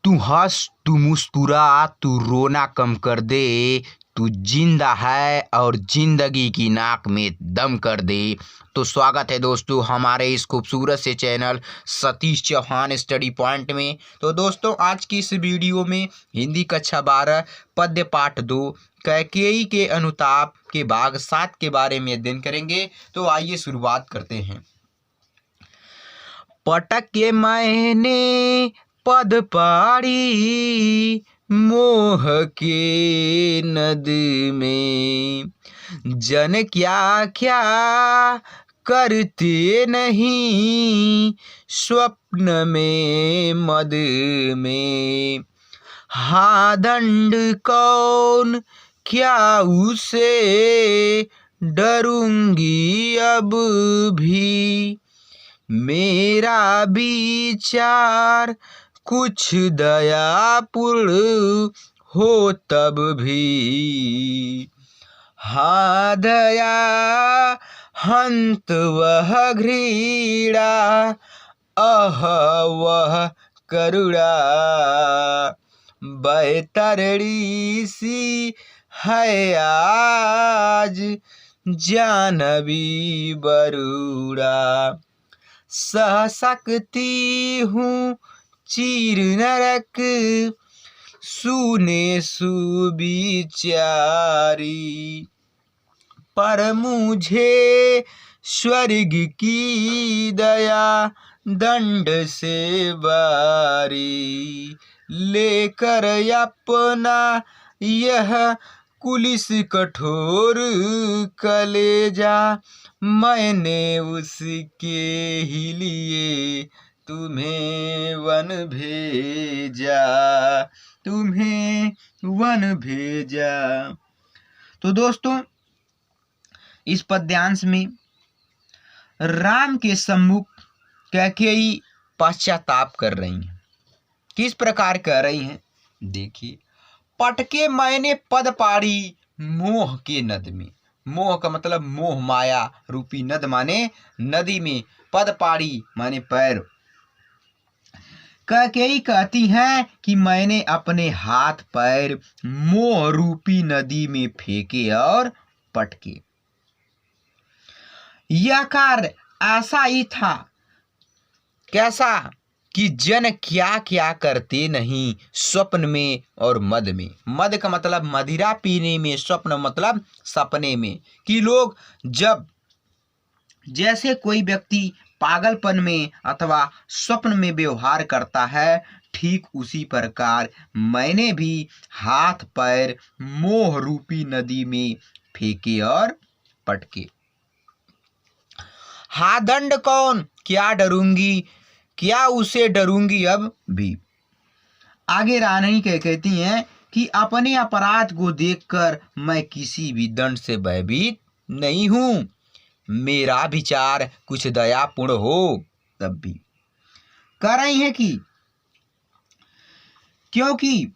तू हंस, तू मुस्कुरा, तू रोना कम कर दे। तू जिंदा है और जिंदगी की नाक में दम कर दे। तो स्वागत है दोस्तों हमारे इस खूबसूरत से channel Satish Chauhan study point में। तो दोस्तों आज की इस वीडियो में हिंदी कक्षा 12 पद्य पाठ 2 कैकेयी के अनुताप के भाग 7 के बारे में अध्ययन करेंगे। तो आइए शुरुआत करते हैं। पटक के मैंने पद पाड़ी मोह के नद में, जन क्या क्या करते नहीं स्वप्न में मद में। हाँ दंड कौन क्या उसे डरूंगी अब भी, मेरा विचार कुछ दयापूर्ण हो तब भी। हाँ दया हंत वह घृणा, अह वह करुणा, बैतरणी सी है आज जानवी बरूड़ा। सह सकती हूँ चीर नरक सुने सुविचारी, पर मुझे स्वर्ग की दया दंड से बारी। लेकर अपना यह कुलिस कठोर कलेजा, मैंने उसके ही लिए तुम्हें वन भेजा, तुम्हें वन भेजा। तो दोस्तों इस पद्यांश में राम के सम्मुख कैकेयी पश्चाताप कर रही हैं। किस प्रकार कह रही हैं देखिए। पटके मैंने पद पाड़ी मोह के नद में। मोह का मतलब मोह माया रूपी नद माने नदी में, पद पाड़ी माने पैर। कैकेयी कहती हैं कि मैंने अपने हाथ पैर मोह रूपी नदी में फेंके और पटके। यह कार्य ऐसा ही था, कैसा कि जन क्या क्या करते नहीं स्वप्न में और मद में। मद का मतलब मदिरा पीने में, स्वप्न मतलब सपने में। कि लोग जब जैसे कोई व्यक्ति पागलपन में अथवा स्वप्न में व्यवहार करता है, ठीक उसी प्रकार मैंने भी हाथ पैर मोह रूपी नदी में फेंके और पटके। हा दंड कौन क्या डरूंगी, क्या उसे डरूंगी अब भी। आगे रानी कहती हैं कि अपने अपराध को देखकर मैं किसी भी दंड से भयभीत नहीं हूं, मेरा विचार कुछ दयापूर्ण हो तब भी। कह रही हैं कि क्योंकि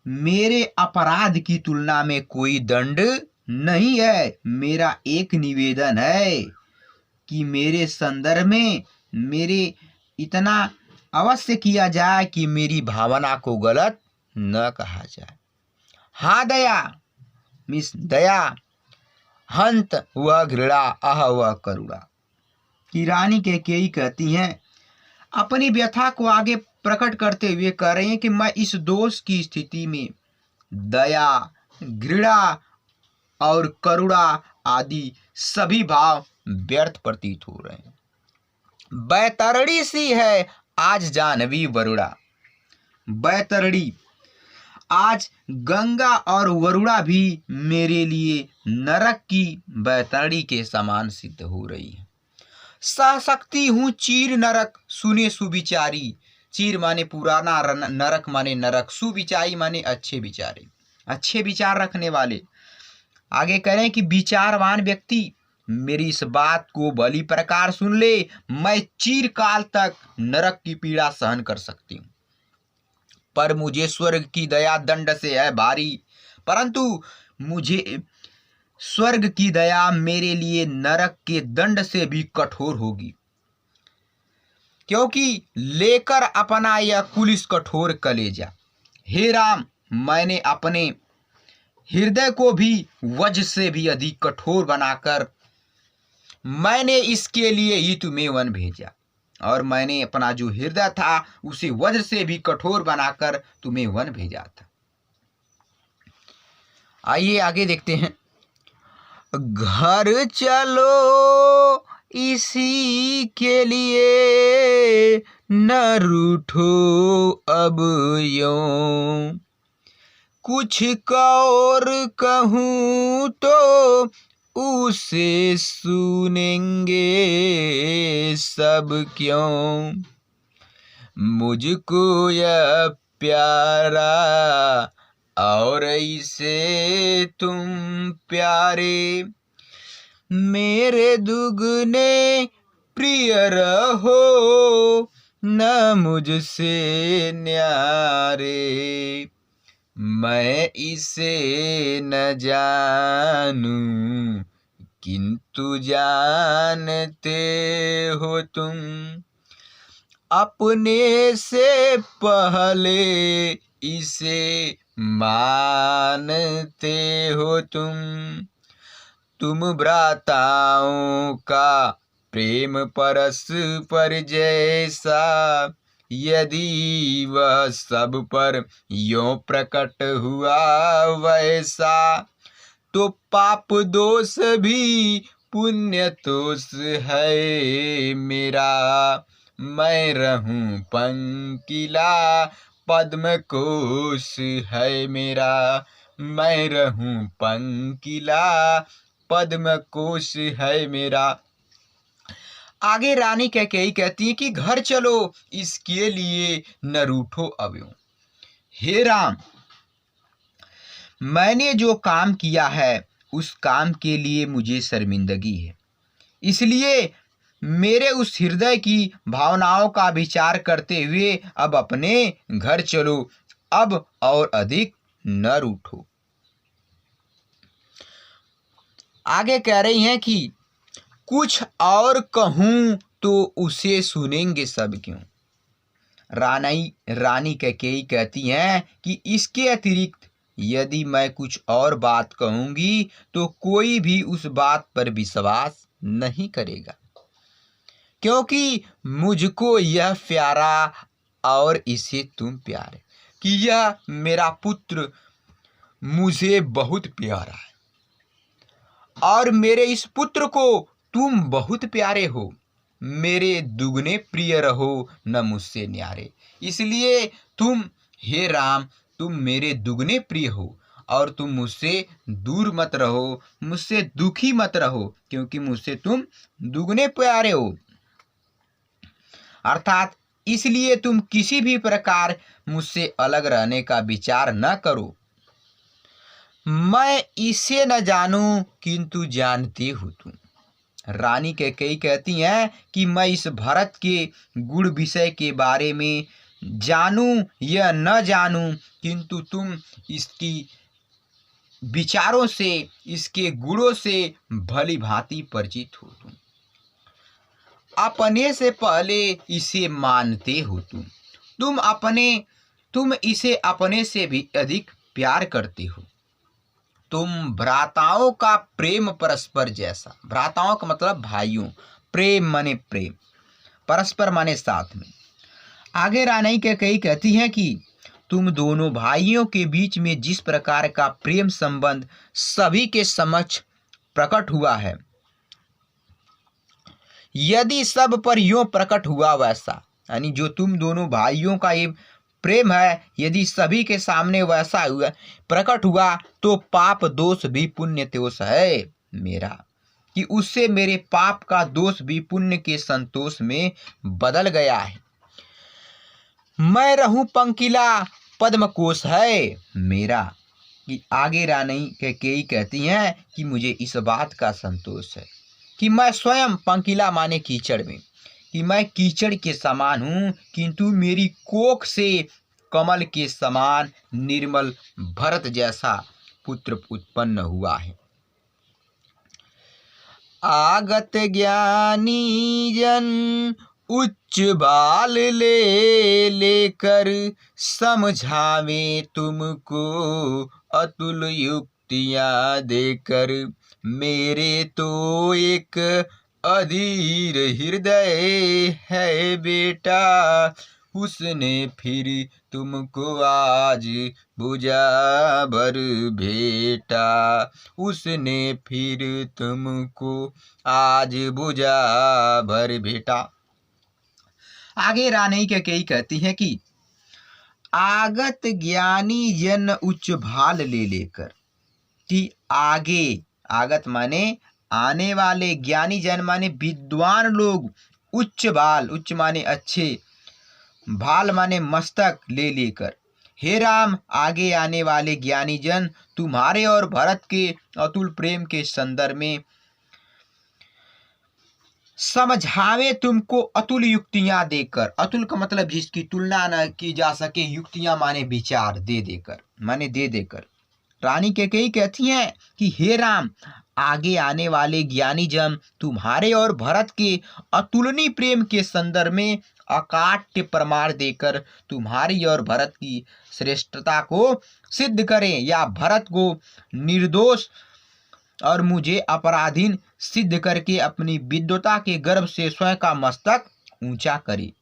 मेरे अपराध की तुलना में कोई दंड नहीं है। मेरा एक निवेदन है कि मेरे संदर्भ में मेरे इतना अवश्य किया जाए कि मेरी भावना को गलत न कहा जाए। हाँ दया मिस दया, हंत वह घृणा, अह वह करुणा। कि रानी कैकेयी कहती हैं अपनी व्यथा को आगे प्रकट करते हुए कह रहे हैं कि मैं इस दोष की स्थिति में दया, घृणा और करुणा आदि सभी भाव व्यर्थ प्रतीत हो रहे हैं। बैतरणी सी है आज जानवी वरुणा। बैतरणी आज गंगा और वरुणा भी मेरे लिए नरक की बैतरणी के समान सिद्ध हो रही है। सह सकती हूँ चीर नरक सुने सुविचारी। चीर माने पुराना, नरक माने नरक, सुविचारी माने अच्छे विचारे, अच्छे विचार रखने वाले। आगे कह रहे हैं कि विचारवान व्यक्ति मेरी इस बात को भली प्रकार सुन ले, मैं चिरकाल तक नरक की पीड़ा सहन कर सकती हूँ, पर मुझे स्वर्ग की दया दंड से है भारी। परंतु मुझे स्वर्ग की दया मेरे लिए नरक के दंड से भी कठोर होगी। क्योंकि लेकर अपना यह कुलिस कठोर कलेजा, हे राम, मैंने अपने हृदय को भी वज्र से भी अधिक कठोर बनाकर मैंने इसके लिए ही तुम्हें वन भेजा, और मैंने अपना जो हृदय था उसे वज्र से भी कठोर बनाकर तुम्हें वन भेजा था। आइए आगे देखते हैं। घर चलो इसी के लिए, न रूठो अब यूं, कुछ और कहूँ तो उसे सुनेंगे सब क्यों, मुझको यह प्यारा और इसे तुम प्यारे, मेरे दुगने प्रिय रहो न मुझसे न्यारे, मैं इसे न जानूं किंतु जानते हो तुम, अपने से पहले इसे मानते हो तुम भ्राताओं का प्रेम परस्पर जैसा, यदि वह सब पर यों प्रकट हुआ वैसा, तो पाप दोष भी पुण्य दोष है मेरा, मैं रहूं पंकिला पद्म कोश है मेरा, मैं रहूं पंकिला पद्म कोश है मेरा। आगे रानी कैकेयी कहती है कि घर चलो इसके लिए न रूठो अब यूं, हे राम, मैंने जो काम किया है उस काम के लिए मुझे शर्मिंदगी है, इसलिए मेरे उस हृदय की भावनाओं का विचार करते हुए अब अपने घर चलो, अब और अधिक न रूठो। आगे कह रही हैं कि कुछ और कहूं तो उसे सुनेंगे सब क्यों। रानी कैकेयी कहती हैं कि इसके अतिरिक्त यदि मैं कुछ और बात कहूंगी तो कोई भी उस बात पर विश्वास नहीं करेगा, क्योंकि मुझको यह प्यारा और इसे तुम प्यारे, कि यह मेरा पुत्र मुझे बहुत प्यारा है और मेरे इस पुत्र को तुम बहुत प्यारे हो, मेरे दुगने प्रिय रहो न मुझसे न्यारे, इसलिए तुम हे राम तुम मेरे दुगने प्रिय हो और तुम मुझसे दूर मत रहो, मुझसे दुखी मत रहो, क्योंकि मुझसे तुम दुगने प्यारे हो। अर्थात इसलिए तुम किसी भी प्रकार मुझसे अलग रहने का विचार न करो। मैं इसे न जानूं किंतु जानती हो तुम। रानी कैकेयी कहती हैं कि मैं इस भरत के गुण विषय के बारे में जानूं या न जानूं, किंतु तुम इसकी विचारों से, इसके गुणों से भली भांति परिचित हो तुम, अपने से पहले इसे मानते हो तुम इसे अपने से भी अधिक प्यार करते हो, तुम भ्राताओं का प्रेम परस्पर जैसा, भ्राताओं का मतलब भाइयों, प्रेम माने प्रेम, परस्पर माने साथ में। आगे रानी कैकेयी कहती हैं कि तुम दोनों भाइयों के बीच में जिस प्रकार का प्रेम संबंध सभी के समक्ष प्रकट हुआ है, यदि सब पर यूं प्रकट हुआ वैसा, यानी जो तुम दोनों भाइयों का ये प्रेम है यदि सभी के सामने वैसा हुआ प्रकट हुआ, तो पाप दोष भी पुण्य दोष है मेरा, कि उससे मेरे पाप का दोष भी पुण्य के संतोष में बदल गया है। मैं रहूं पंकिला पद्म कोश है मेरा, कि आगे रानी कैकेयी कहती हैं कि मुझे इस बात का संतोष है कि मैं स्वयं पंकिला माने कीचड़ में, कि मैं कीचड़ के समान हूँ, किंतु मेरी कोख से कमल के समान निर्मल भरत जैसा पुत्र उत्पन्न हुआ है। आगत ज्ञानी जन उच्च बाल ले लेकर समझावे तुमको, अतुल युक्तियाँ देकर। मेरे तो एक अधीर हृदय है बेटा, उसने फिर तुमको आज भुजा भर भेटा, उसने फिर तुमको आज भुजा भर भेटा। आगे रानी कैकेयी कहती है कि आगत ज्ञानी जन उच्च भाल ले लेकर, कि आगे, आगत माने आने वाले, ज्ञानी जन माने विद्वान लोग, उच्च बाल, उच्च माने अच्छे, भाल माने मस्तक ले लेकर। हे राम, आगे आने वाले ज्ञानी जन तुम्हारे और भरत के अतुल प्रेम के संदर्भ में समझावे तुमको अतुल युक्तियां देकर। अतुल का मतलब जिसकी तुलना न की जा सके, युक्तियां माने विचार, दे देकर माने दे देकर। रानी कैकेयी कहती हैं कि हे राम, आगे आने वाले ज्ञानी जन तुम्हारे और भरत के अतुलनीय प्रेम के संदर्भ में अकाट्य प्रमाण देकर तुम्हारी और भरत की श्रेष्ठता को सिद्ध करें, या भरत को निर्दोष और मुझे अपराधीन सिद्ध करके अपनी विद्वता के गर्व से स्वयं का मस्तक ऊंचा करे।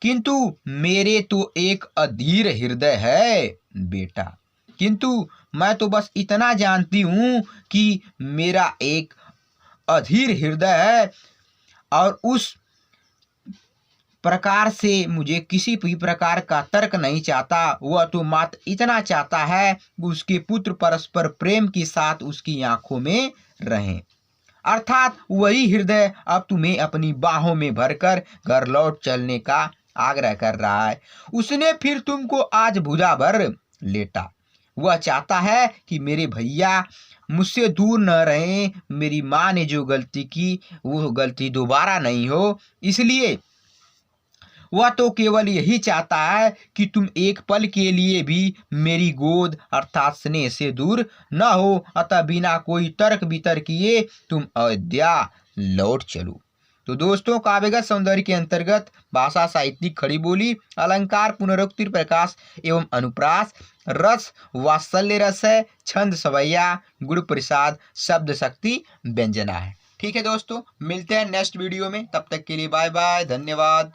किंतु मेरे तो एक अधीर हृदय है बेटा, किंतु मैं तो बस इतना जानती हूँ कि मेरा एक अधीर हृदय है, और उस प्रकार से मुझे किसी भी प्रकार का तर्क नहीं चाहता। वह तो मात्र इतना चाहता है कि उसके पुत्र परस्पर प्रेम के साथ उसकी आंखों में रहें, अर्थात वही हृदय अब तुम्हें अपनी बाहों में भरकर घर लौट चलने का आग्रह कर रहा है। उसने फिर तुमको आज भुजा भर लेटा। वह चाहता है कि मेरे भैया मुझसे दूर न रहें, मेरी माँ ने जो गलती की वो गलती दोबारा नहीं हो, इसलिए वह तो केवल यही चाहता है कि तुम एक पल के लिए भी मेरी गोद अर्थात स्नेह से दूर न हो, अतः बिना कोई तर्क वितर्क किए तुम अयोध्या लौट चलो। तो दोस्तों, काव्यगत सौंदर्य के अंतर्गत भाषा, साहित्यिक, खड़ी बोली, अलंकार, पुनरुक्ति, प्रकाश एवं अनुप्रास, रस वात्सल्य रस है, छंद सवैया, गुण प्रसाद, शब्द शक्ति, व्यंजना है। ठीक है दोस्तों, मिलते हैं नेक्स्ट वीडियो में, तब तक के लिए बाय बाय, धन्यवाद।